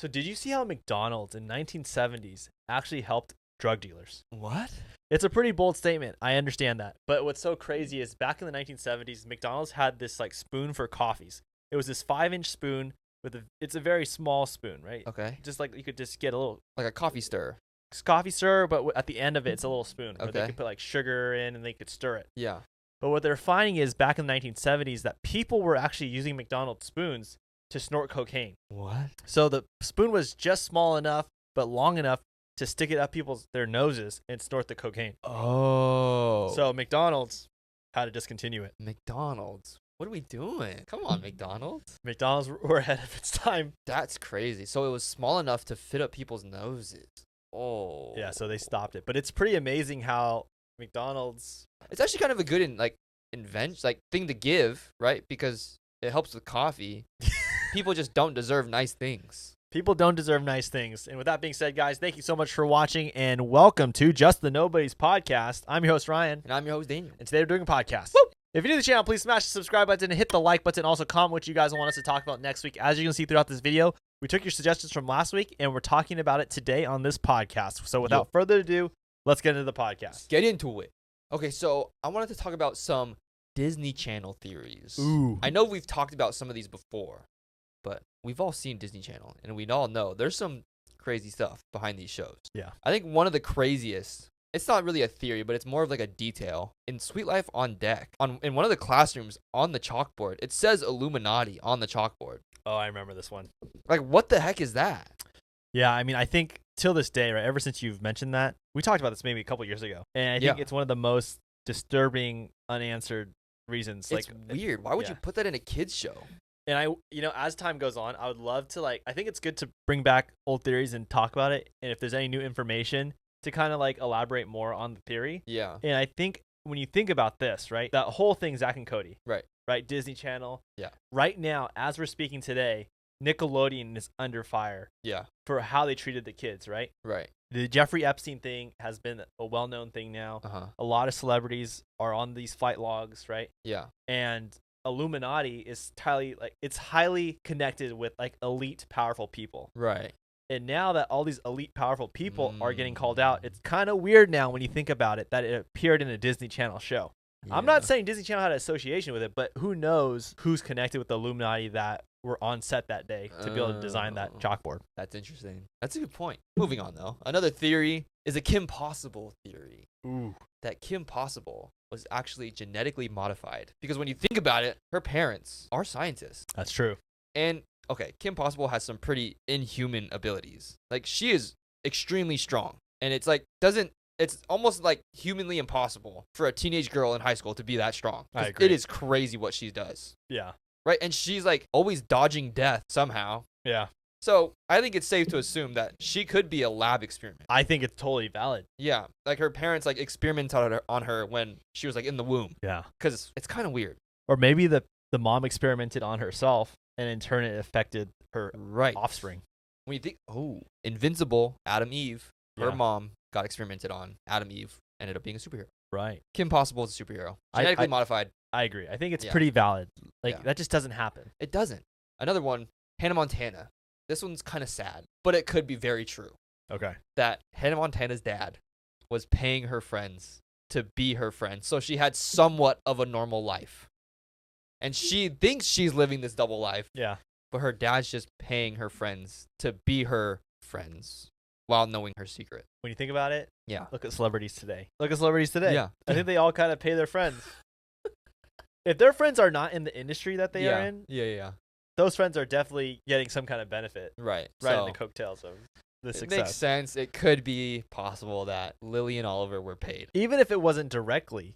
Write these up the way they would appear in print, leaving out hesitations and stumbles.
So did you see how McDonald's in 1970s actually helped drug dealers? What? It's a pretty bold statement. I understand that. But what's so crazy is back in the 1970s, McDonald's had this like spoon for coffees. It was this 5-inch spoon it's a very small spoon, right? Okay. Just like you could just get a little Like a coffee stir. coffee stir, but at the end of it, it's a little spoon where they Okay. could put like sugar in and they could stir it. Yeah. But what they're finding is back in the 1970s that people were actually using McDonald's spoons to snort cocaine. What? So the spoon was just small enough but long enough to stick it up their noses and snort the cocaine. Oh. So McDonald's had to discontinue it. McDonald's. What are we doing? Come on, McDonald's. McDonald's were ahead of its time. That's crazy. So it was small enough to fit up people's noses. Oh. Yeah, so they stopped it. But it's pretty amazing how McDonald's... It's actually kind of a good thing to give, right? Because it helps with coffee. People just don't deserve nice things. People don't deserve nice things. And with that being said, guys, thank you so much for watching and welcome to Just the Nobodies podcast. I'm your host, Ryan. And I'm your host, Daniel. And today we're doing a podcast. Woo! If you're new to the channel, please smash the subscribe button and hit the like button. Also comment what you guys want us to talk about next week. As you can see throughout this video, we took your suggestions from last week and we're talking about it today on this podcast. So without further ado, let's get into the podcast. Get into it. Okay, so I wanted to talk about some Disney Channel theories. Ooh. I know we've talked about some of these before, but we've all seen Disney Channel, and we all know there's some crazy stuff behind these shows. Yeah. I think one of the craziest, it's not really a theory, but it's more of like a detail. In Sweet Life on Deck, in one of the classrooms on the chalkboard, it says Illuminati on the chalkboard. Oh, I remember this one. Like, what the heck is that? Yeah, I mean, I think till this day, right, ever since you've mentioned that, we talked about this maybe a couple years ago, and I think it's one of the most disturbing unanswered reasons. It's weird. Why would you put that in a kid's show? And as time goes on, I would love to I think it's good to bring back old theories and talk about it. And if there's any new information to kind of elaborate more on the theory. Yeah. And I think when you think about this, right, that whole thing, Zach and Cody. Right. Disney Channel. Yeah. Right now, as we're speaking today, Nickelodeon is under fire. Yeah. For how they treated the kids, right? Right. The Jeffrey Epstein thing has been a well-known thing now. Uh-huh. A lot of celebrities are on these flight logs, right? Yeah. And Illuminati is highly connected with elite powerful people. Right. And now that all these elite powerful people are getting called out, it's kind of weird now when you think about it that it appeared in a Disney Channel show. Yeah. I'm not saying Disney Channel had an association with it, but who knows who's connected with the Illuminati that were on set that day to be able to design that chalkboard. That's interesting. That's a good point. Moving on, though. Another theory is a Kim Possible theory. Ooh. That Kim Possible was actually genetically modified. Because when you think about it, her parents are scientists. That's true. And, okay, Kim Possible has some pretty inhuman abilities. Like, she is extremely strong. And it's almost like humanly impossible for a teenage girl in high school to be that strong. I agree. It is crazy what she does. Yeah. Right? And she's always dodging death somehow. Yeah. So I think it's safe to assume that she could be a lab experiment. I think it's totally valid. Yeah. Like her parents experimented on her when she was in the womb. Yeah. Because it's kind of weird. Or maybe the mom experimented on herself and in turn it affected her offspring. When you think, Invincible, Adam Eve, her mom got experimented on. Adam Eve ended up being a superhero. Right. Kim Possible is a superhero. Genetically modified. I agree. I think it's pretty valid. Yeah. That just doesn't happen. It doesn't. Another one, Hannah Montana. This one's kind of sad, but it could be very true. Okay. That Hannah Montana's dad was paying her friends to be her friends, so she had somewhat of a normal life. And she thinks she's living this double life. Yeah. But her dad's just paying her friends to be her friends while knowing her secret. When you think about it, yeah. Look at celebrities today. Yeah. I think they all kind of pay their friends. If their friends are not in the industry that they are in, those friends are definitely getting some kind of benefit. Right. In the coattails of the success. It makes sense. It could be possible that Lily and Oliver were paid. Even if it wasn't directly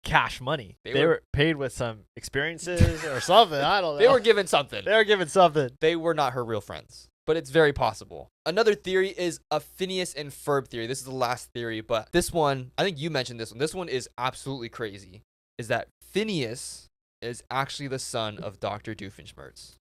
cash money. They were paid with some experiences or something. I don't know. They were given something. They were not her real friends. But it's very possible. Another theory is a Phineas and Ferb theory. This is the last theory, but this one, I think you mentioned this one. This one is absolutely crazy. Is that Phineas is actually the son of Dr. Doofenshmirtz.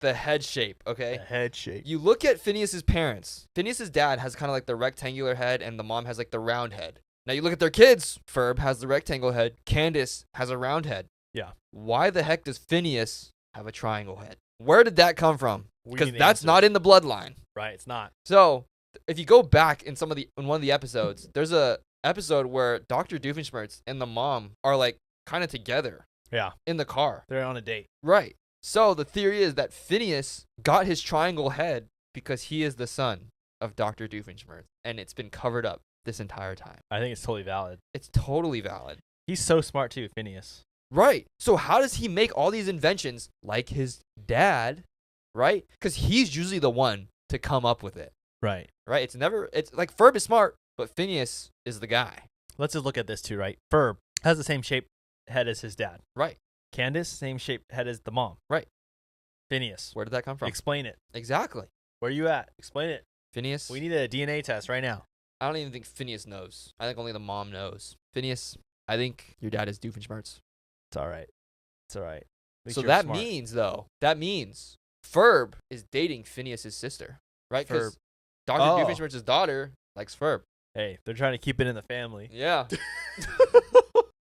The head shape, okay? The head shape. You look at Phineas's parents. Phineas's dad has kind of the rectangular head, and the mom has the round head. Now you look at their kids. Ferb has the rectangle head. Candace has a round head. Yeah. Why the heck does Phineas have a triangle head? Where did that come from? because that's not in the bloodline. Right, it's not. So if you go back in one of the episodes, there's a episode where Dr. Doofenshmirtz and the mom are like kind of together. Yeah. In the car. They're on a date. Right. So the theory is that Phineas got his triangle head because he is the son of Dr. Doofenshmirtz, and it's been covered up this entire time. I think it's totally valid. It's totally valid. He's so smart too, Phineas. Right. So how does he make all these inventions like his dad, right? Because he's usually the one to come up with it. Right. Right? It's like Ferb is smart, but Phineas is the guy. Let's just look at this too, right? Ferb has the same shape head as his dad. Right. Candace, same shape head as the mom. Right. Phineas. Where did that come from? Explain it. Exactly. Where are you at? Explain it. Phineas. We need a DNA test right now. I don't even think Phineas knows. I think only the mom knows. Phineas, I think your dad is Doofenshmirtz. It's all right. It's all right. So that means Ferb is dating Phineas's sister, right? Because Dr. Doofenshmirtz's daughter likes Ferb. Hey, they're trying to keep it in the family. Yeah.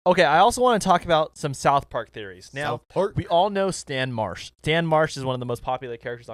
Okay, I also want to talk about some South Park theories. Now, South Park. We all know Stan Marsh. Stan Marsh is one of the most popular characters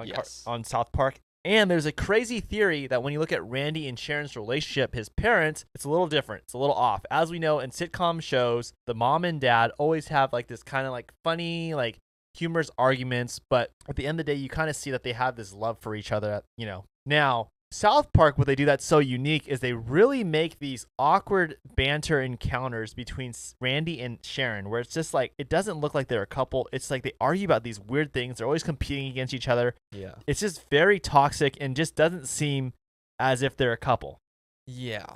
on South Park. And there's a crazy theory that when you look at Randy and Sharon's relationship, his parents, it's a little different. It's a little off. As we know in sitcom shows, the mom and dad always have like this kind of like funny, like humorous arguments. But at the end of the day, you kind of see that they have this love for each other, you know. Now, South Park, what they do that's so unique is they really make these awkward banter encounters between Randy and Sharon, where it's just like, it doesn't look like they're a couple. It's like they argue about these weird things. They're always competing against each other. Yeah. It's just very toxic and just doesn't seem as if they're a couple. Yeah.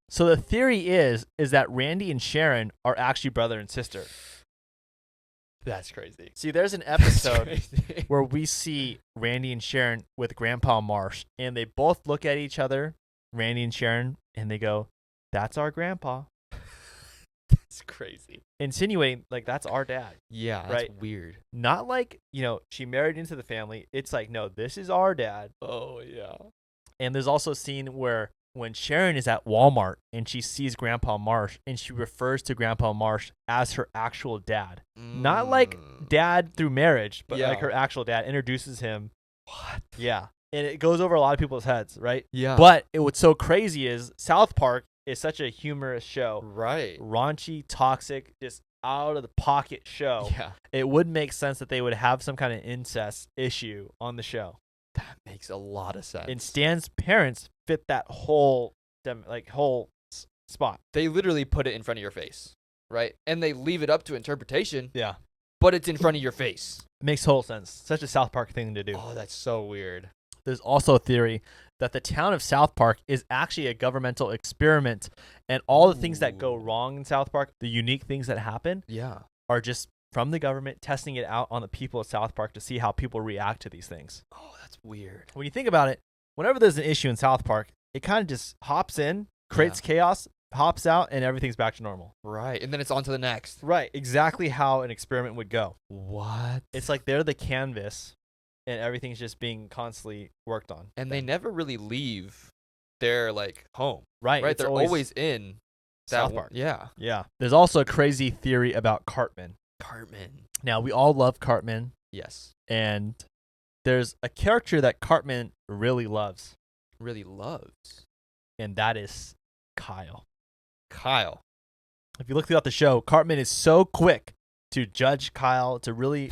So the theory is that Randy and Sharon are actually brother and sister. That's crazy. See, there's an episode where we see Randy and Sharon with Grandpa Marsh, and they both look at each other, Randy and Sharon, and they go, "That's our grandpa." That's crazy. Insinuating like that's our dad. Yeah, that's right? weird. Not like, you know, she married into the family. It's like, no, this is our dad. Oh, yeah. And there's also a scene where when Sharon is at Walmart and she sees Grandpa Marsh and she refers to Grandpa Marsh as her actual dad. Not like dad through marriage, but like her actual dad, introduces him. What? Yeah. And it goes over a lot of people's heads, right? Yeah. But what's so crazy is South Park is such a humorous show. Right. Raunchy, toxic, just out of the pocket show. Yeah. It would make sense that they would have some kind of incest issue on the show. That makes a lot of sense. And Stan's parents fit that whole spot. They literally put it in front of your face, right? And they leave it up to interpretation. Yeah. But it's in front of your face. It makes total sense. Such a South Park thing to do. Oh, that's so weird. There's also a theory that the town of South Park is actually a governmental experiment, and all the things that go wrong in South Park, the unique things that happen, are just from the government testing it out on the people of South Park to see how people react to these things. Oh, that's weird. When you think about it, whenever there's an issue in South Park, it kind of just hops in, creates chaos, hops out, and everything's back to normal. Right. And then it's on to the next. Right. Exactly how an experiment would go. What? It's like they're the canvas, and everything's just being constantly worked on. And they never really leave their like home. Right. Right. They're always in South Park. Yeah. Yeah. There's also a crazy theory about Cartman. Cartman. Now, we all love Cartman. Yes. And there's a character that Cartman really loves. Really loves. And that is Kyle. Kyle. If you look throughout the show, Cartman is so quick to judge Kyle, to really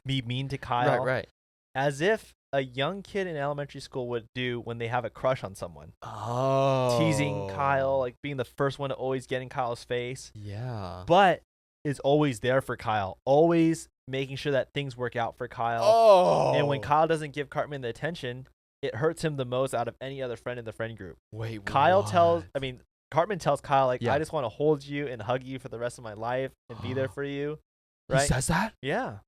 be mean to Kyle. Right. As if a young kid in elementary school would do when they have a crush on someone. Oh. Teasing Kyle, like being the first one to always get in Kyle's face. Yeah. But is always there for Kyle. Always making sure that things work out for Kyle. Oh. And when Kyle doesn't give Cartman the attention, it hurts him the most out of any other friend in the friend group. Wait, Cartman tells Kyle, like, Yeah. I just want to hold you and hug you for the rest of my life and be there for you. Right? He says that? Yeah.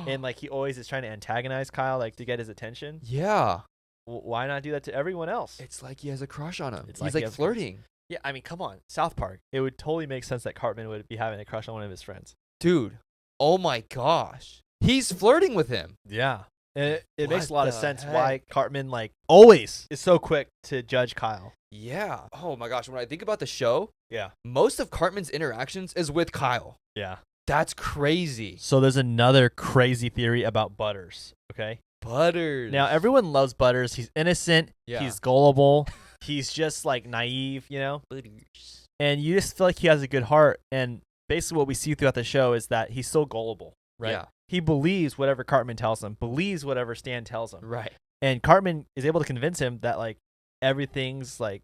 And like he always is trying to antagonize Kyle, like to get his attention. Yeah. Why not do that to everyone else? It's like he has a crush on him. It's He's like he like has a flirting. Yeah, I mean, come on. South Park. It would totally make sense that Cartman would be having a crush on one of his friends. Dude. Oh my gosh. He's flirting with him. Yeah. It makes a lot of the sense heck? why Cartman, like, always is so quick to judge Kyle. Yeah. Oh my gosh. When I think about the show, Yeah. most of Cartman's interactions is with Kyle. Yeah. That's crazy. So there's another crazy theory about Butters, okay? Butters. Now, everyone loves Butters. He's innocent. Yeah. He's gullible. He's just like naive, you know? Butters. And you just feel like he has a good heart. And basically what we see throughout the show is that he's so gullible, right? Yeah. He believes whatever Cartman tells him, believes whatever Stan tells him. Right. And Cartman is able to convince him that like everything's like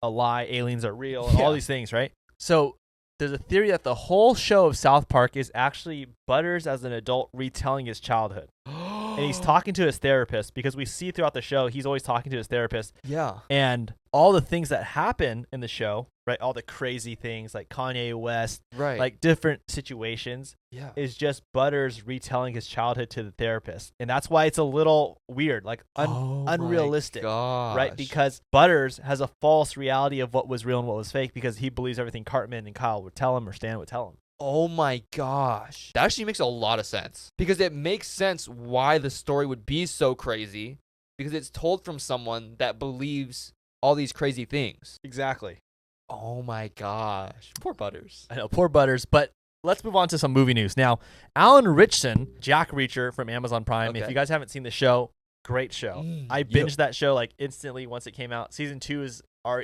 a lie, aliens are real, and all these things, right? So there's a theory that the whole show of South Park is actually Butters as an adult retelling his childhood. And he's talking to his therapist, because we see throughout the show he's always talking to his therapist. Yeah. And all the things that happen in the show, right? All the crazy things like Kanye West, Right. like different situations, yeah. is just Butters retelling his childhood to the therapist. And that's why it's a little weird, like unrealistic, right? Because Butters has a false reality of what was real and what was fake, because he believes everything Cartman and Kyle would tell him or Stan would tell him. Oh my gosh. That actually makes a lot of sense, because it makes sense why the story would be so crazy, because it's told from someone that believes all these crazy things. Exactly. Oh my gosh. Poor Butters. I know, poor Butters. But let's move on to some movie news. Now, Alan Ritchson, Jack Reacher from Amazon Prime. Okay. If you guys haven't seen the show, great show. I binged that show like instantly once it came out. Season 2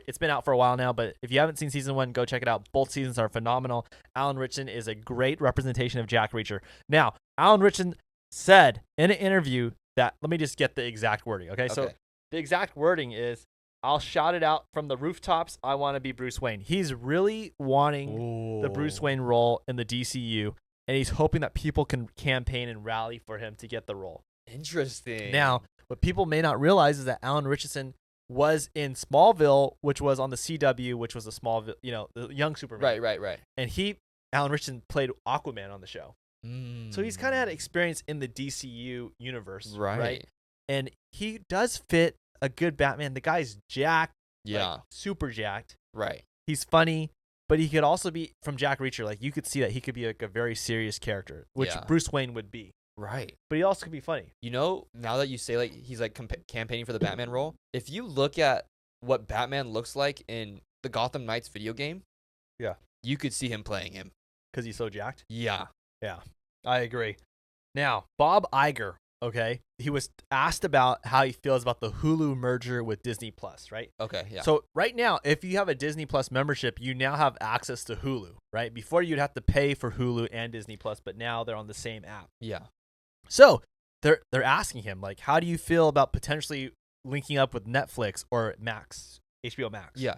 it's been out for a while now, but if you haven't seen season 1, go check it out. Both seasons are phenomenal. Alan Ritchson is a great representation of Jack Reacher. Now, Alan Ritchson said in an interview that, let me just get the exact wording, okay? So the exact wording is, I'll shout it out from the rooftops, I want to be Bruce Wayne. He's really wanting the Bruce Wayne role in the DCU, and he's hoping that people can campaign and rally for him to get the role. Interesting. Now, what people may not realize is that Alan Ritchson was in Smallville, which was on the CW, which was the Smallville, the young Superman. Right. And Alan Ritchson played Aquaman on the show. So he's kind of had experience in the DCU universe, right? And he does fit a good Batman. The guy's jacked, like, super jacked. Right. He's funny, but he could also be, from Jack Reacher, like you could see that he could be like a very serious character, which Bruce Wayne would be. Right. But he also could be funny. Now that you say like he's like campaigning for the Batman role, if you look at what Batman looks like in the Gotham Knights video game, you could see him playing him. Because he's so jacked? Yeah. Yeah, I agree. Now, Bob Iger, okay, he was asked about how he feels about the Hulu merger with Disney Plus, right? Okay, yeah. So right now, if you have a Disney Plus membership, you now have access to Hulu, right? Before you'd have to pay for Hulu and Disney Plus, but now they're on the same app. Yeah. So they're asking him, like, how do you feel about potentially linking up with Netflix or Max, HBO Max? Yeah.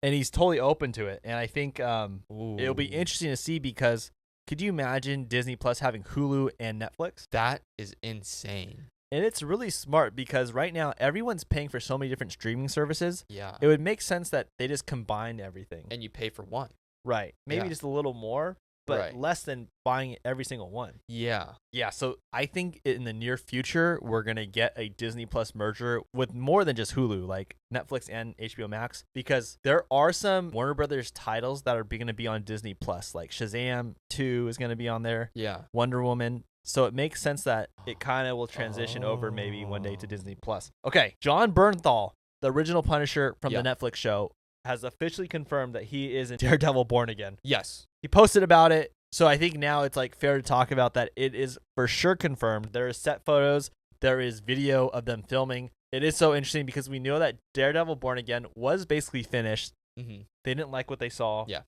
And he's totally open to it. And I think it'll be interesting to see, because could you imagine Disney Plus having Hulu and Netflix? That is insane. And it's really smart, because right now everyone's paying for so many different streaming services. Yeah. It would make sense that they just combine everything. And you pay for one. Right. Maybe just a little more, but Right. less than buying every single one. Yeah. Yeah, so I think in the near future, we're going to get a Disney Plus merger with more than just Hulu, like Netflix and HBO Max, because there are some Warner Brothers titles that are going to be on Disney Plus, like Shazam 2 is going to be on there, Yeah. Wonder Woman. So it makes sense that it kind of will transition over maybe one day to Disney Plus. Okay, John Bernthal, the original Punisher from the Netflix show, has officially confirmed that he is in Daredevil Born Again. Yes. He posted about it. So I think now it's like fair to talk about that. It is for sure confirmed. There is set photos. There is video of them filming. It is so interesting because we know that Daredevil Born Again was basically finished. Mm-hmm. They didn't like what they saw. Yeah.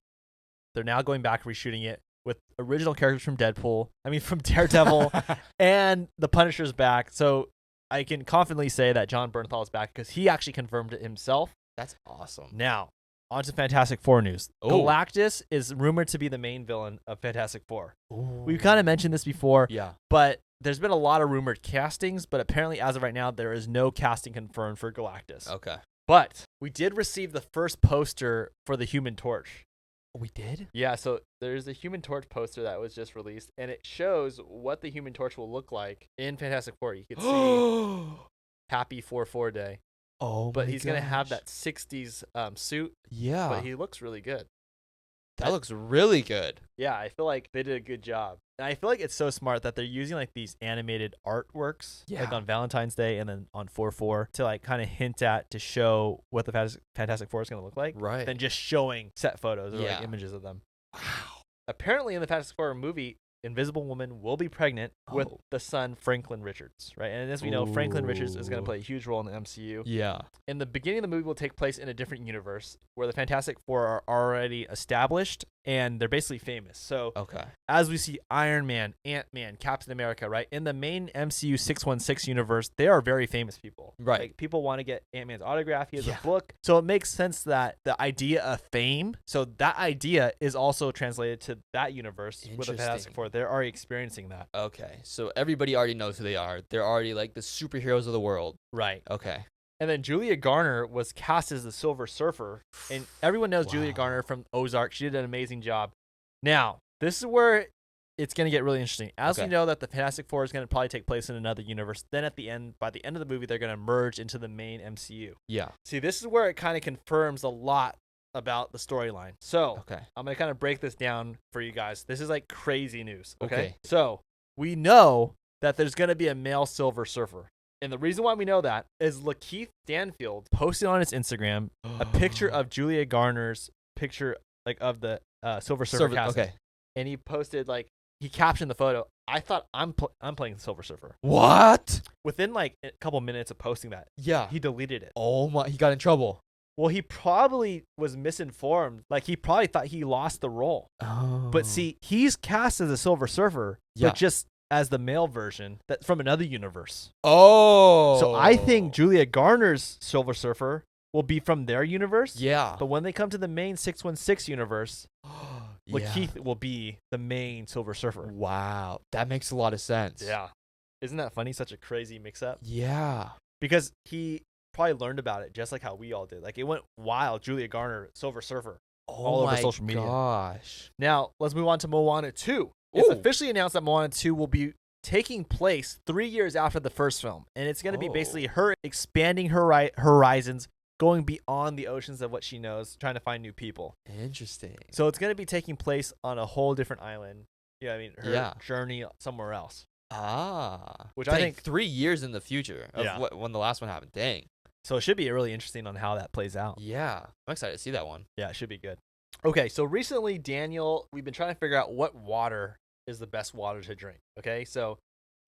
They're now going back reshooting it with original characters from from Daredevil, and the Punisher's back. So I can confidently say that John Bernthal is back because he actually confirmed it himself. That's awesome. Now, on to Fantastic Four news. Oh. Galactus is rumored to be the main villain of Fantastic Four. Ooh. We've kind of mentioned this before, Yeah. but there's been a lot of rumored castings, but apparently as of right now, there is no casting confirmed for Galactus. Okay. But we did receive the first poster for the Human Torch. We did? Yeah, so there's a Human Torch poster that was just released, and it shows what the Human Torch will look like in Fantastic Four. You can see Happy 4/4 Day. Oh, but he's going to have that 60s suit. Yeah. But he looks really good. That looks really good. Yeah, I feel like they did a good job. And I feel like it's so smart that they're using like these animated artworks, like on Valentine's Day and then on 4/4 to like kind of hint at, to show what the Fantastic Four is going to look like. Right. Than just showing set photos or like images of them. Wow. Apparently in the Fantastic Four movie, Invisible Woman will be pregnant with the son Franklin Richards, right? And as we know, Franklin Richards is going to play a huge role in the MCU. Yeah. In the beginning of the movie will take place in a different universe where the Fantastic Four are already established and they're basically famous. So as we see Iron Man, Ant-Man, Captain America, right? In the main MCU 616 universe, they are very famous people. Right. Like, people want to get Ant-Man's autograph. He has a book. So it makes sense that the idea of fame, so that idea is also translated to that universe with the Fantastic Four. They're already experiencing that. Okay. So everybody already knows who they are. They're already like the superheroes of the world. Right. Okay. And then Julia Garner was cast as the Silver Surfer. And everyone knows Julia Garner from Ozark. She did an amazing job. Now, this is where it's going to get really interesting. As we know that the Fantastic Four is going to probably take place in another universe. Then at the end, by the end of the movie, they're going to merge into the main MCU. Yeah. See, this is where it kind of confirms a lot about the storyline. So I'm going to kind of break this down for you guys. This is like crazy news. Okay. So we know that there's going to be a male Silver Surfer. And the reason why we know that is Lakeith Stanfield posted on his Instagram a picture of Julia Garner's picture, like, of the Silver Surfer casting. And he posted, like, he captioned the photo, I thought I'm playing the Silver Surfer. What? Within like a couple minutes of posting that, he deleted it. Oh my, he got in trouble. Well, he probably was misinformed. Like, he probably thought he lost the role. But see, he's cast as a Silver Surfer, but just as the male version that from another universe. So I think Julia Garner's Silver Surfer will be from their universe. Yeah. But when they come to the main 616 universe, Lakeith will be the main Silver Surfer. Wow. That makes a lot of sense. Yeah. Isn't that funny? Such a crazy mix-up. Yeah. Because he probably learned about it just like how we all did. Like, it went wild. Julia Garner, Silver Surfer, all over social media. Gosh. Now, let's move on to Moana 2. It's officially announced that Moana 2 will be taking place 3 years after the first film. And it's going to be basically her expanding her horizons, going beyond the oceans of what she knows, trying to find new people. Interesting. So it's going to be taking place on a whole different island. Yeah, I mean, her journey somewhere else. Which I think 3 years in the future of when the last one happened. Dang. So it should be really interesting on how that plays out. Yeah. I'm excited to see that one. Yeah, it should be good. Okay, so recently, Daniel, we've been trying to figure out what water is the best water to drink. Okay, so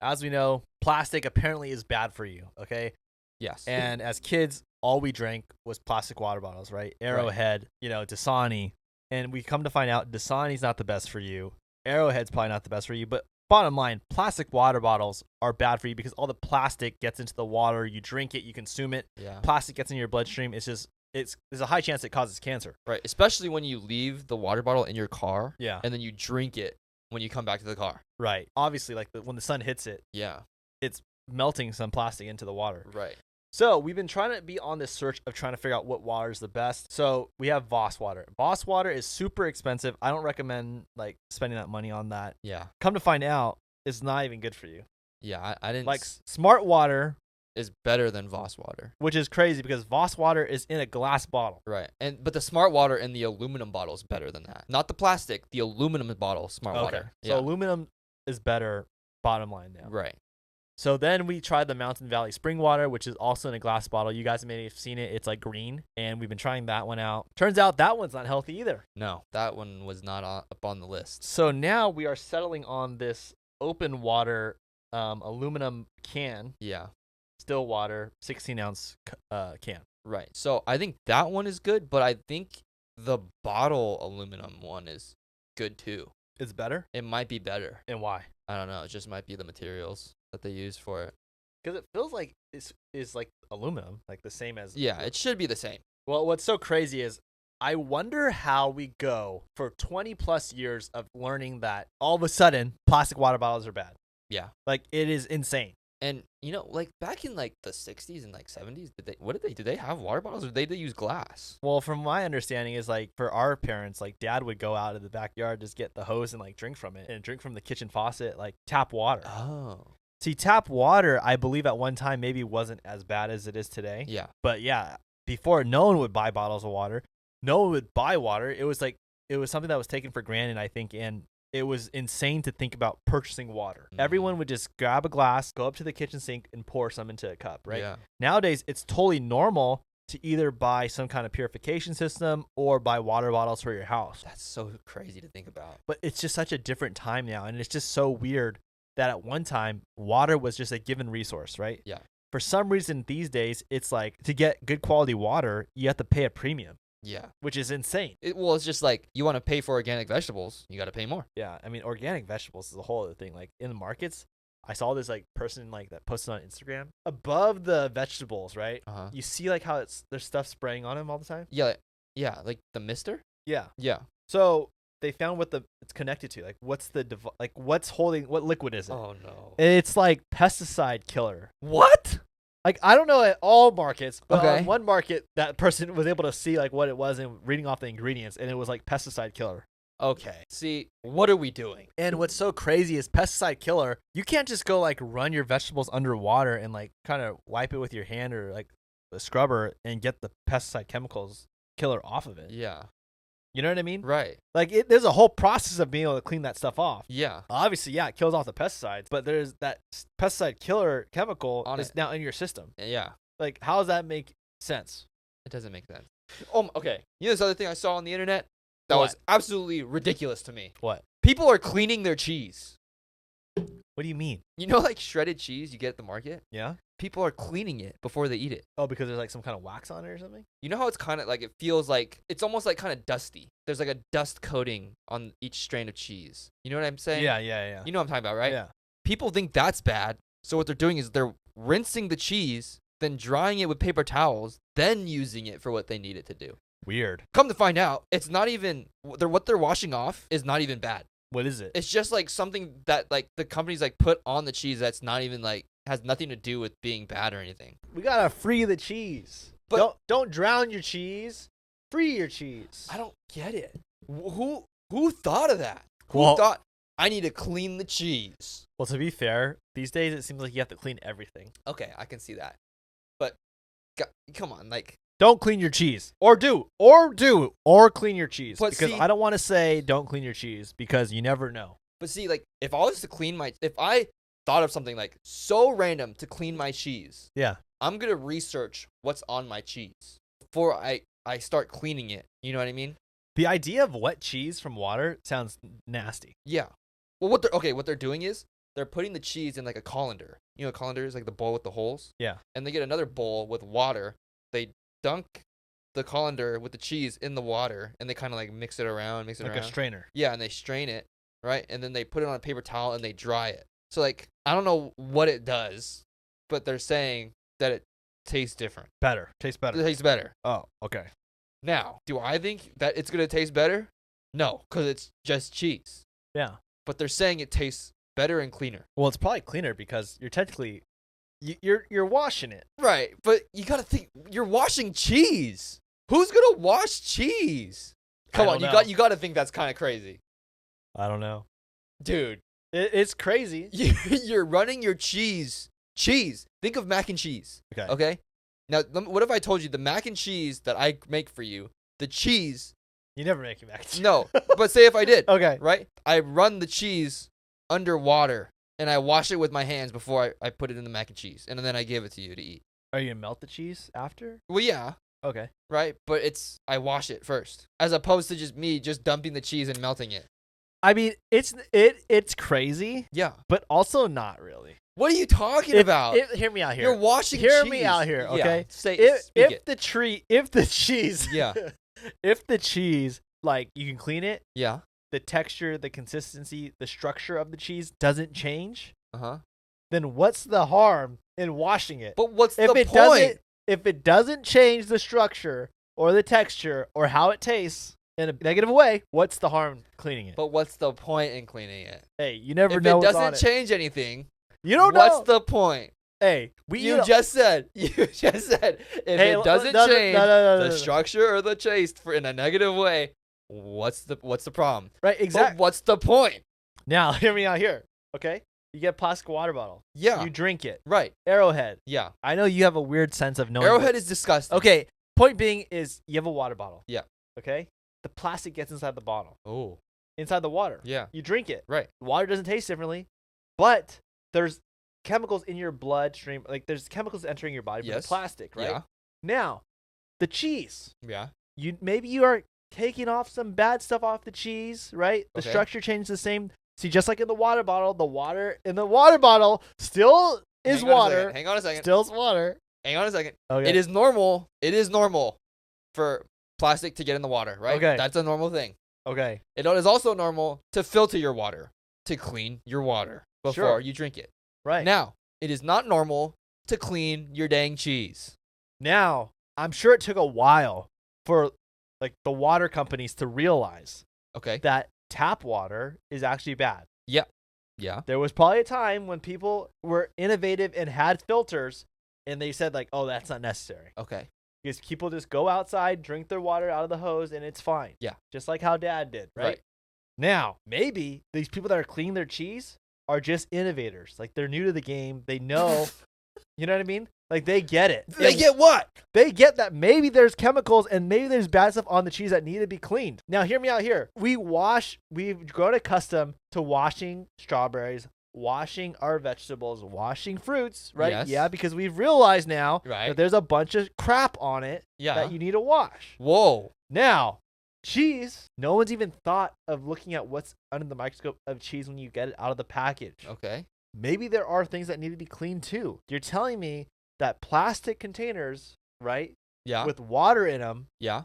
as we know, plastic apparently is bad for you. Okay. Yes. And as kids, all we drank was plastic water bottles, right? Arrowhead, Dasani. And we come to find out Dasani's not the best for you. Arrowhead's probably not the best for you. But bottom line, plastic water bottles are bad for you because all the plastic gets into the water. You drink it, you consume it. Yeah. Plastic gets in your bloodstream. There's a high chance it causes cancer. Right. Especially when you leave the water bottle in your car. Yeah. And then you drink it when you come back to the car. Right. Obviously, like when the sun hits it. Yeah. It's melting some plastic into the water. Right. So we've been trying to be on this search of trying to figure out what water is the best. So we have Voss water. Voss water is super expensive. I don't recommend like spending that money on that. Yeah. Come to find out, it's not even good for you. Yeah, I didn't like Smart water is better than Voss water, which is crazy because Voss water is in a glass bottle. Right. But the Smart water in the aluminum bottle is better than that. Not the plastic, the aluminum bottle, Smart water. So aluminum is better, bottom line now. Right. So then we tried the Mountain Valley spring water, which is also in a glass bottle. You guys may have seen it. It's like green, and we've been trying that one out. Turns out that one's not healthy either. No, that one was not up on the list. So now we are settling on this open water aluminum can. Yeah. Still water, 16-ounce can. Right. So I think that one is good, but I think the bottle aluminum one is good too. It's better? It might be better. And why? I don't know. It just might be the materials that they use for it. Because it feels like it's like aluminum, like the same as... Yeah, it should be the same. Well, what's so crazy is I wonder how we go for 20 plus years of learning that all of a sudden plastic water bottles are bad. Yeah. Like, it is insane. And, like back in like the 60s and like 70s, did they have water bottles or did they use glass? Well, from my understanding is like for our parents, like dad would go out in the backyard, just get the hose and like drink from it and drink from the kitchen faucet, like tap water. Oh. See, tap water, I believe at one time maybe wasn't as bad as it is today. Yeah. But yeah, before no one would buy bottles of water. No one would buy water. It was something that was taken for granted, I think, and it was insane to think about purchasing water. Everyone would just grab a glass, go up to the kitchen sink, and pour some into a cup, right? Yeah. Nowadays, it's totally normal to either buy some kind of purification system or buy water bottles for your house. That's so crazy to think about. But it's just such a different time now, and it's just so weird that at one time water was just a given resource, right? Yeah. For some reason these days it's like to get good quality water you have to pay a premium. Yeah. Which is insane. Well, it's just like you want to pay for organic vegetables, you got to pay more. Yeah, I mean organic vegetables is a whole other thing. Like in the markets, I saw this like person like that posted on Instagram above the vegetables, right? You see like how there's stuff spraying on them all the time. Yeah, yeah, like the mister. Yeah. Yeah. So they found what it's connected to. Like what's what's holding, what liquid is it? Oh no. It's like Pesticide Killer. What? Like I don't know at all markets, but Okay. on one market that person was able to see like what it was and reading off the ingredients, and it was like Pesticide Killer. Okay. See, what are we doing? And what's so crazy is Pesticide Killer, you can't just go like run your vegetables underwater and like kind of wipe it with your hand or like a scrubber and get the pesticide chemicals killer off of it. Yeah. You know what I mean? Right. Like there's a whole process of being able to clean that stuff off. Yeah. Obviously, yeah, it kills off the pesticides, but there's that pesticide killer chemical is now in your system. Yeah. Like, how does that make sense? It doesn't make sense. Oh, okay. You know this other thing I saw on the internet that was absolutely ridiculous to me? What? People are cleaning their cheese. What do you mean? You know, like shredded cheese you get at the market? Yeah. People are cleaning it before they eat it. Oh, because there's like some kind of wax on it or something? You know how it's kind of like, it feels like, it's almost like kind of dusty. There's like a dust coating on each strain of cheese. You know what I'm saying? Yeah, yeah, yeah. You know what I'm talking about, right? Yeah. People think that's bad. So what they're doing is they're rinsing the cheese, then drying it with paper towels, then using it for what they need it to do. Weird. Come to find out, it's not even, what they're washing off is not even bad. What is it? It's just like something that like the companies like put on the cheese that's not even like, has nothing to do with being bad or anything. We gotta free the cheese. But don't drown your cheese. Free your cheese. I don't get it. Who thought of that? Who thought I need to clean the cheese? Well, to be fair, these days it seems like you have to clean everything. Okay, I can see that. But come on, like, don't clean your cheese. Or clean your cheese. But because I don't want to say don't clean your cheese because you never know. But see, like, if I thought of something like so random to clean my cheese, yeah, I'm gonna research what's on my cheese before I start cleaning it. You know what I mean? The idea of wet cheese from water sounds nasty. Yeah. Well, what they're doing is they're putting the cheese in like a colander. You know, a colander is like the bowl with the holes. Yeah. And they get another bowl with water. They dunk the colander with the cheese in the water, and they kind of like mix it around. Like a strainer. Yeah, and they strain it, right? And then they put it on a paper towel and they dry it. So like, I don't know what it does, but they're saying that it tastes different. Tastes better. It tastes better. Oh, okay. Now, do I think that it's gonna taste better? No, because it's just cheese. Yeah. But they're saying it tastes better and cleaner. Well, it's probably cleaner because you're technically you're washing it. Right, but you gotta think, you're washing cheese. Who's gonna wash cheese? Come on, you gotta think that's kind of crazy. I don't know, dude. It's crazy. You're running your cheese. Think of mac and cheese. Okay. Okay. Now, what if I told you the mac and cheese that I make for you, the cheese? You never make your mac and cheese. No, but say if I did. Okay. Right? I run the cheese underwater and I wash it with my hands before I put it in the mac and cheese, and then I give it to you to eat. Are you gonna melt the cheese after? Well, yeah. Okay. Right? But I wash it first, as opposed to just me just dumping the cheese and melting it. I mean, it's crazy. Yeah. But also not really. What are you talking about? Hear me out here. You're washing cheese. Hear me out here, okay? Yeah. If the cheese, yeah. If the cheese, like, you can clean it. Yeah. The texture, the consistency, the structure of the cheese doesn't change. Uh-huh. Then what's the harm in washing it? But what's the point? If it doesn't change the structure or the texture or how it tastes in a negative way, what's the harm cleaning it? But what's the point in cleaning it? Hey, you never if know it what's on it. doesn't change anything, you don't know. What's the point? Hey, you just said if it doesn't change the structure or the taste in a negative way, what's the problem? Right, exactly. But what's the point? Now, hear me out here, okay? You get a plastic water bottle. Yeah. You drink it. Right. Arrowhead. Yeah. I know you have a weird sense of knowing. Arrowhead is disgusting. Okay, point being is you have a water bottle. Yeah. Okay? The plastic gets inside the bottle. Oh. Inside the water. Yeah. You drink it. Right. The water doesn't taste differently, but there's chemicals in your bloodstream. Like, there's chemicals entering your body from the plastic, right? Yeah. Now, the cheese. Yeah. Maybe you are taking off some bad stuff off the cheese, right? The Okay. structure changes the same. See, just like in the water bottle, the water in the water bottle still is water. Hang on a second. Still is water. Hang on a second. Okay. It is normal. It is normal for plastic to get in the water, right? Okay. That's a normal thing. Okay. It is also normal to filter your water, to clean your water before Sure. you drink it. Right. Now, it is not normal to clean your dang cheese. Now, I'm sure it took a while for like the water companies to realize Okay. that tap water is actually bad. Yeah. There was probably a time when people were innovative and had filters and they said like, oh, that's not necessary. Okay. Because people just go outside, drink their water out of the hose, and it's fine. Yeah. Just like how Dad did, right? Right. Now, maybe these people that are cleaning their cheese are just innovators. Like they're new to the game. They know, you know what I mean? Like they get it. They get what? They get that maybe there's chemicals and maybe there's bad stuff on the cheese that need to be cleaned. Now, hear me out here. We've grown accustomed to washing strawberries, washing our vegetables, washing fruits, right? Yes. Yeah, because we've realized now Right. that there's a bunch of crap on it Yeah. that you need to wash. Whoa. Now, cheese, no one's even thought of looking at what's under the microscope of cheese when you get it out of the package. Okay. Maybe there are things that need to be cleaned too. You're telling me that plastic containers, right, Yeah. with water in them, Yeah.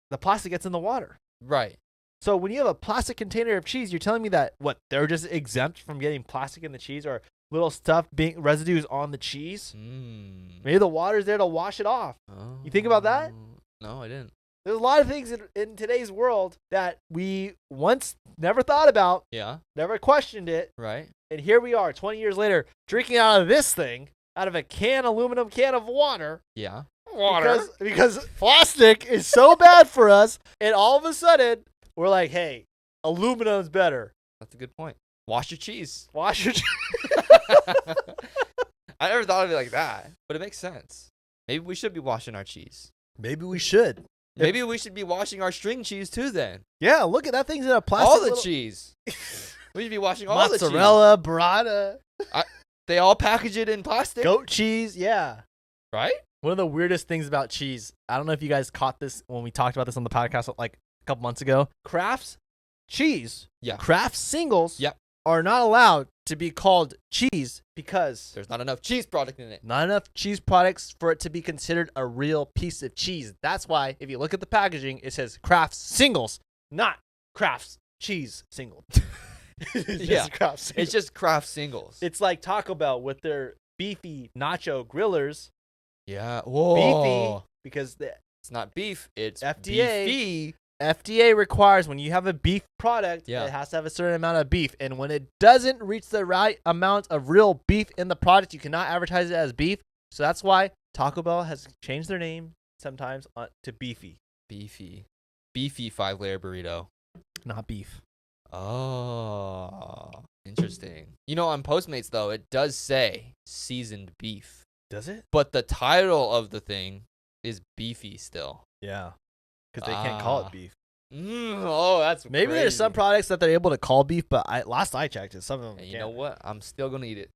the plastic gets in the water. Right. So when you have a plastic container of cheese, you're telling me that they're just exempt from getting plastic in the cheese or little stuff being residues on the cheese? Maybe the water's there to wash it off. You think about that? No, I didn't. There's a lot of things in today's world that we once never thought about, Yeah. never questioned it, Right. and here we are 20 years later drinking out of this thing, out of a aluminum can of water. Yeah. Because plastic is so bad for us, and all of a sudden we're like, hey, aluminum's better. That's a good point. Wash your cheese. Wash your I never thought of it like that, but it makes sense. Maybe we should be washing our cheese. Maybe we should. Maybe we should be washing our string cheese too then. Yeah, look at that thing's in a plastic. All the little- cheese. We should be washing all the cheese. Mozzarella, burrata, They all package it in plastic. goat cheese. Yeah. Right? One of the weirdest things about cheese, I don't know if you guys caught this when we talked about this on the podcast like a couple months ago. Kraft's cheese, Yeah. Kraft singles, Yep. are not allowed to be called cheese because There's not enough cheese product in it. not enough cheese products for it to be considered a real piece of cheese. That's why if you look at the packaging, it says Kraft singles, not Kraft's cheese single. It's Yeah. just Kraft singles. It's just Kraft singles. It's like Taco Bell with their beefy nacho grillers. Yeah. Whoa. Beefy because the It's not beef. It's FDA. beefy. FDA requires when you have a beef product, Yeah. it has to have a certain amount of beef. And when it doesn't reach the right amount of real beef in the product, you cannot advertise it as beef. So that's why Taco Bell has changed their name sometimes to Beefy, Beefy. Beefy 5-layer burrito. not beef. Oh. Interesting. You know, on Postmates, though, it does say seasoned beef. Does it? But the title of the thing is beefy still. Yeah. Because they can't call Ah. it beef. Oh, that's Maybe there's some crazy. products that they're able to call beef, but last I checked it, some of them And can't. you know what? I'm still going to eat it.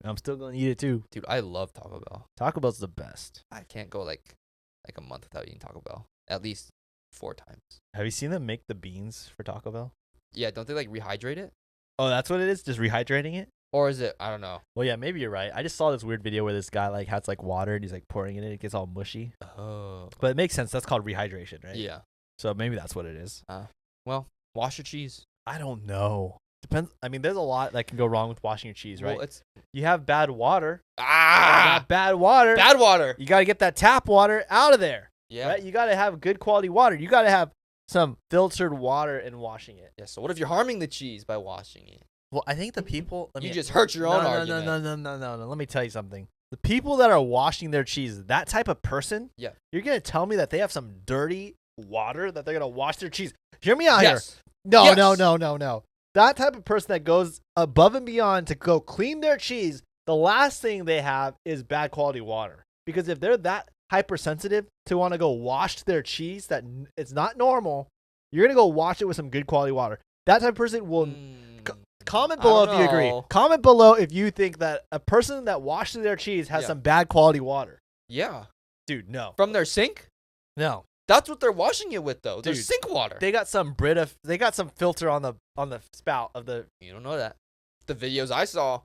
I'm still going to eat it too. Dude, I love Taco Bell. Taco Bell's the best. I can't go like a month without eating Taco Bell. At least 4 times. Have you seen them make the beans for Taco Bell? Yeah, don't they like rehydrate it? Oh, that's what it is? Just rehydrating it? Or is it? I don't know. Well, yeah, maybe you're right. I just saw this weird video where this guy like has like water and he's like pouring it in. It gets all mushy. Oh. But it makes sense. That's called rehydration, right? Yeah. So maybe that's what it is. Well, wash your cheese. I don't know. Depends. I mean, there's a lot that can go wrong with washing your cheese, right? Well, it's You have bad water. ah Bad water. bad water. You got to get that tap water out of there. Yeah. Right? You got to have good quality water. You got to have some filtered water in washing it. Yeah. So what if you're harming the cheese by washing it? Well, I think the people. You just hurt your own argument. No. Let me tell you something. The people that are washing their cheese, that type of person, Yeah. you're going to tell me that they have some dirty water that they're going to wash their cheese. Hear me out Yes. here. No. Yes. That type of person that goes above and beyond to go clean their cheese, the last thing they have is bad quality water. Because if they're that hypersensitive to want to go wash their cheese, that it's not normal, you're going to go wash it with some good quality water. That type of person will comment I below don't if you agree. know. Comment below if you think that a person that washes their cheese has Yeah. some bad quality water. Yeah. Dude, no. From their sink? No. That's what they're washing it with, though. There's Dude, sink water. They got some They got some filter on the spout of the. You don't know that. The videos I saw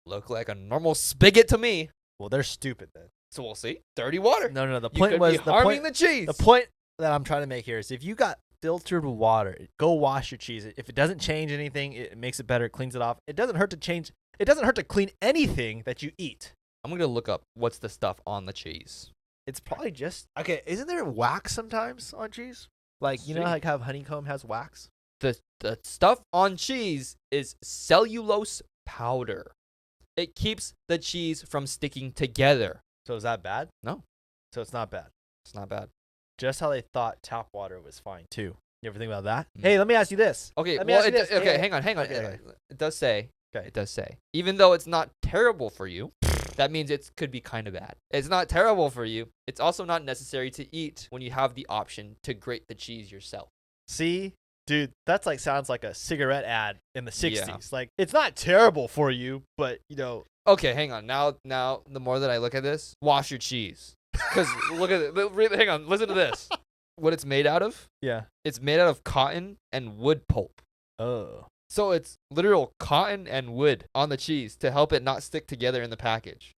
look like a normal spigot to me. Well, they're stupid then. So we'll see. Dirty water. No. The You point could was be harming the cheese. The point that I'm trying to make here is if you got filtered water, go wash your cheese. If it doesn't change anything, it makes it better. It cleans it off. It doesn't hurt to change. It doesn't hurt to clean anything that you eat. I'm gonna look up what's the stuff on the cheese. It's probably just okay. Isn't there wax sometimes on cheese? Like you know, like how honeycomb has wax. The stuff on cheese is cellulose powder. It keeps the cheese from sticking together. So is that bad? No. So it's not bad. It's not bad. Just how they thought tap water was fine too. You ever think about that? Mm. Hey, let me ask you this. Okay. Let me ask you this. Okay. Hey, Hang on. okay. It does say. Okay. It does say. Even though it's not terrible for you, that means it could be kind of bad. It's not terrible for you. It's also not necessary to eat when you have the option to grate the cheese yourself. See, dude, that's like sounds like a cigarette ad in the 60s. Yeah. Like it's not terrible for you, but you know. Okay, hang on. Now, the more that I look at this, wash your cheese. Because look at it. Hang on. Listen to this. What it's made out of? Yeah. It's made out of cotton and wood pulp. Oh. So it's literal cotton and wood on the cheese to help it not stick together in the package.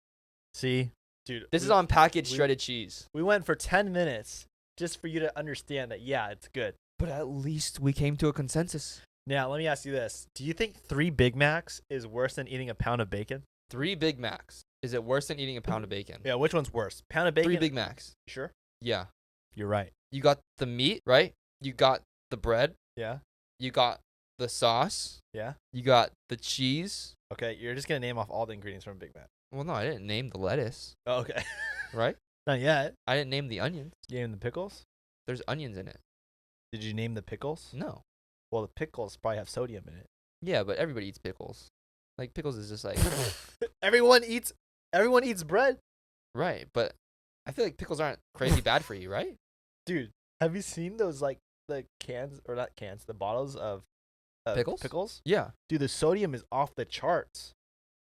See, dude. This is on packaged shredded cheese. We went for 10 minutes just for you to understand that, yeah, it's good. But at least we came to a consensus. Now, let me ask you this. Do you think 3 Big Macs is worse than eating a pound of bacon? 3 Big Macs. Is it worse than eating a pound of bacon? Yeah, which one's worse? Pound of bacon? 3 Big Macs. You sure? Yeah. You're right. You got the meat, right? You got the bread. Yeah. You got the sauce. Yeah. You got the cheese. Okay, you're just going to name off all the ingredients from a Big Mac. Well, no, I didn't name the lettuce, Oh, okay. right? Not yet. I didn't name the onions. You named the pickles? There's onions in it. Did you name the pickles? No. Well, the pickles probably have sodium in it. Yeah, but everybody eats pickles. Like, pickles is just like... Everyone eats bread. Right, but I feel like pickles aren't crazy bad for you, right? Dude, have you seen those, like, the cans, or not cans, the bottles of Pickles? Pickles? Yeah. Dude, the sodium is off the charts.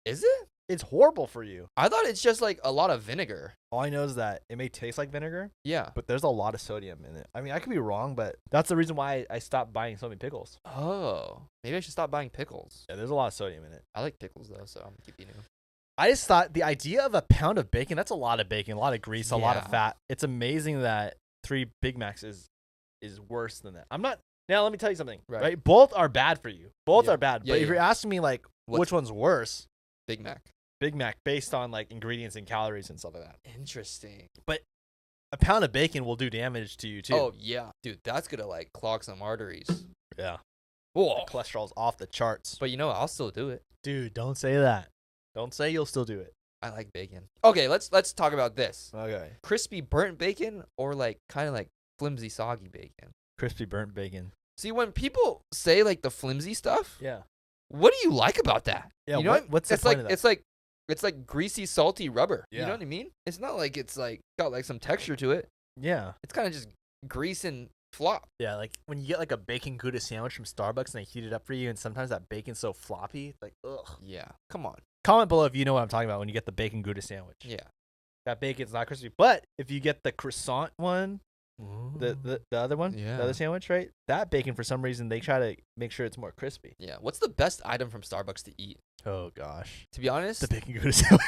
Is it? It's horrible for you. I thought it's just like a lot of vinegar. All I know is that it may taste like vinegar, Yeah. but there's a lot of sodium in it. I mean, I could be wrong, but that's the reason why I stopped buying so many pickles. Oh. Maybe I should stop buying pickles. Yeah, there's a lot of sodium in it. I like pickles, though, so I'm going to keep eating them. I just thought the idea of a pound of bacon, that's a lot of bacon, a lot of grease, a lot of Yeah. fat. It's amazing that 3 Big Macs is worse than that. Now, let me tell you something, right? Both are bad for you. Both Yeah. are bad. Yeah, but if yeah. you're asking me, like, What- which one's worse, Big Mac. Big Mac, based on, like, ingredients and calories and stuff like that. Interesting. A pound of bacon will do damage to you, too. Oh, yeah. Dude, that's going to, like, clog some arteries. yeah. Whoa. The cholesterol's off the charts. But you know, I'll still do it. Dude, don't say that. Don't say you'll still do it. I like bacon. Okay, let's talk about this. Okay. Crispy burnt bacon or, like, kind of like flimsy soggy bacon? Crispy burnt bacon. See, when people say, like, the flimsy stuff, Yeah. what do you like about that? Yeah, you know what's the it's point like of that? it's like greasy, salty rubber. You Yeah. know what I mean? It's not like it's like got like some texture to it. Yeah. It's kind of just grease and flop. Yeah, like when you get like a bacon Gouda sandwich from Starbucks and they heat it up for you, and sometimes that bacon's so floppy, it's like, ugh. Yeah, come on. Comment below if you know what I'm talking about when you get the bacon Gouda sandwich. Yeah. That bacon's not crispy. But if you get the croissant one, the other one, Yeah. the other sandwich, right? That bacon, for some reason, they try to make sure it's more crispy. Yeah. What's the best item from Starbucks to eat? Oh, gosh. To be honest, The bacon Gouda sandwich.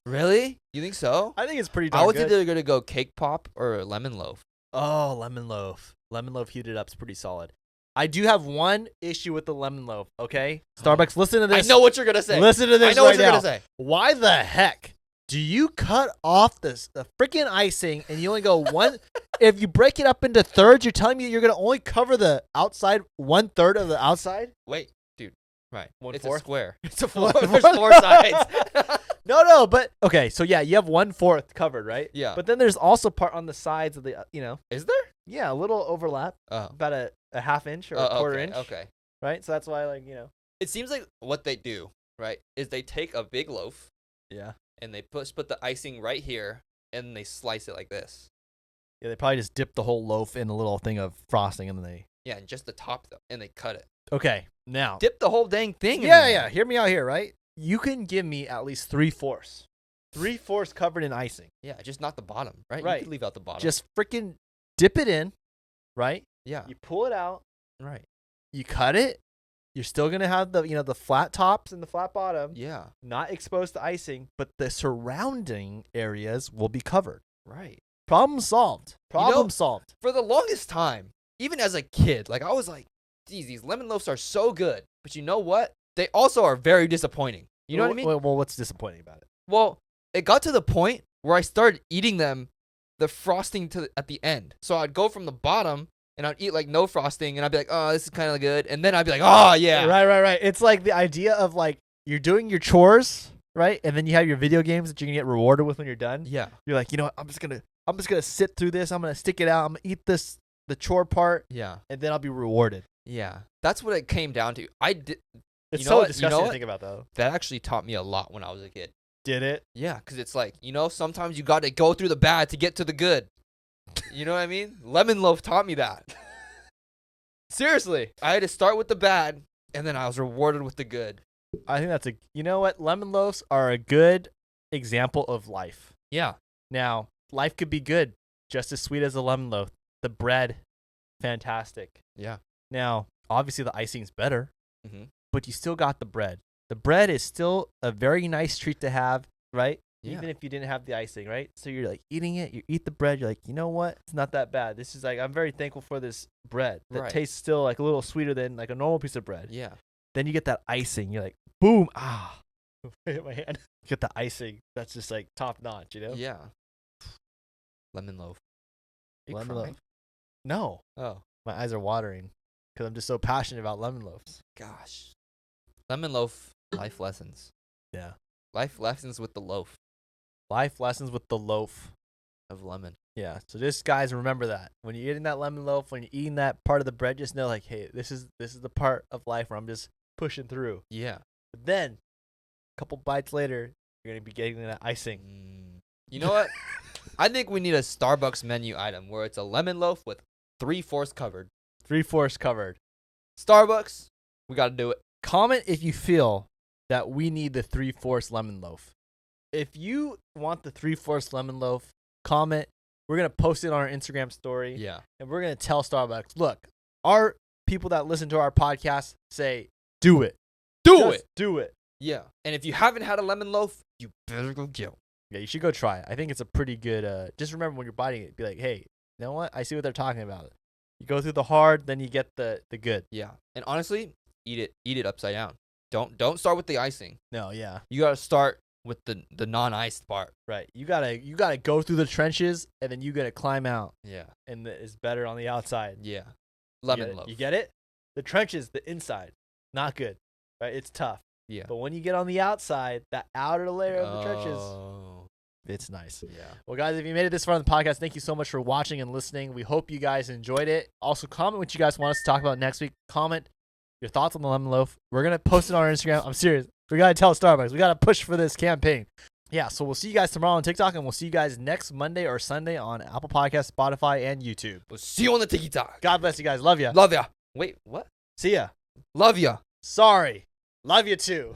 really? You think so? I think it's pretty I darn was good. either gonna go cake pop or lemon loaf. Oh, lemon loaf. Lemon loaf heated up is pretty solid. I do have one issue with the lemon loaf, okay? Starbucks, listen to this. I know what you're gonna say. Listen to this I know right what you're now. gonna say. Why the heck do you cut off the freaking icing and you only go one? If you break it up into thirds, you're telling me you're going to only cover the outside 1/3 of the outside? Wait, dude. Right. It's 1/4? a square. It's a There's 4 sides. No, but okay, so yeah, you have 1/4 covered, right? Yeah. But then there's also part on the sides of the, Is there? yeah, a little overlap, Oh. about a half inch or a quarter okay, inch, Okay. right? So that's why, like, It seems like what they do, right, is they take a big loaf yeah. and they put the icing right here and they slice it like this. Yeah, they probably just dip the whole loaf in a little thing of frosting and then they. Yeah, and just the top though, and they cut it. Okay, now. Dip the whole dang thing in Yeah, there. yeah. Hear me out here, right? You can give me at least 3/4. 3/4 covered in icing. Yeah, just not the bottom, right? Right. You could leave out the bottom. Just freaking dip it in, right? Yeah. You pull it out, Right. you cut it. You're still gonna have the flat tops and the flat bottom, Yeah. not exposed to icing, but the surrounding areas will be covered. Right. Problem solved. Problem know- solved. For the longest time, even as a kid, like I was like, geez, these lemon loaves are so good. But you know what? They also are very disappointing. You know what I mean? Well, what's disappointing about it? Well, it got to the point where I started eating them, the frosting at the end. So I'd go from the bottom and I'd eat like no frosting, and I'd be like, oh, this is kind of good. And then I'd be like, oh, yeah. Right. It's like the idea of like you're doing your chores, right? And then you have your video games that you can get rewarded with when you're done. Yeah. You're like, you know what? I'm just gonna sit through this. I'm gonna stick it out. I'm gonna eat the chore part, Yeah. and then I'll be rewarded. Yeah. That's what it came down to. I did. It's You know so what? disgusting You know to what? think about, though. That actually taught me a lot when I was a kid. Did it? Yeah, because it's like, sometimes you got to go through the bad to get to the good. You know what I mean? Lemon Loaf taught me that. Seriously. I had to start with the bad, and then I was rewarded with the good. I think that's you know what? Lemon loaves are a good example of life. Yeah. Now, life could be good, just as sweet as a lemon loaf. The bread, fantastic. Yeah. Now, obviously the icing's better, Mm-hmm. but you still got the bread. The bread is still a very nice treat to have, right? Yeah. Even if you didn't have the icing, right? So you're like eating it, you eat the bread, you're like, you know what? It's not that bad. This is like, I'm very thankful for this bread that Right. tastes still like a little sweeter than like a normal piece of bread. Yeah. Then you get that icing, you're like, boom, hit my hand. You get the icing that's just like top notch, you know? Yeah. Lemon Loaf. You Lemon crying? loaf. No, Oh, my eyes are watering because I'm just so passionate about lemon loaves. gosh. Lemon Loaf, life lessons. Yeah. Life lessons with the loaf Life lessons with the loaf. of lemon. Yeah. So just guys, remember that when you're eating that lemon loaf, when you're eating that part of the bread, just know like, hey, this is the part of life where I'm just pushing through. Yeah. But then, a couple bites later, you're gonna be getting that icing. You know what? I think we need a Starbucks menu item where it's a lemon loaf with 3/4 covered. 3/4 covered. Starbucks, we got to do it. Comment if you feel that we need the 3/4 lemon loaf. If you want the 3/4 lemon loaf, comment. We're gonna post it on our Instagram story. Yeah. And we're going to tell Starbucks, look, our people that listen to our podcast say, do it. Just do it. Yeah. And if you haven't had a lemon loaf, you better go get one. Yeah, you should go try it. I think it's a pretty good, just remember when you're biting it, be like, hey, you know what? I see what they're talking about. You go through the hard, then you get the good. Yeah. And honestly, eat it upside down. Don't start with the icing. No, yeah. You got to start with the non-iced part. Right. You gotta go through the trenches, and then you gotta climb out, Yeah. and it's better on the outside. Yeah. You Lemon get it? loaf. You get it? The trenches, the inside, not good. Right? It's tough. Yeah. But when you get on the outside, that outer layer of the trenches, Oh. it's nice. Yeah. Well, guys, if you made it this far in the podcast, thank you so much for watching and listening. We hope you guys enjoyed it. Also, comment what you guys want us to talk about next week. Comment your thoughts on the lemon loaf. We're going to post it on our Instagram. I'm serious. We got to tell Starbucks. We got to push for this campaign. Yeah, so we'll see you guys tomorrow on TikTok, and we'll see you guys next Monday or Sunday on Apple Podcasts, Spotify, and YouTube. We'll see you on the TikTok. God bless you guys. Love ya. Love ya. Wait, what? See ya. Love ya. Sorry. Love you too.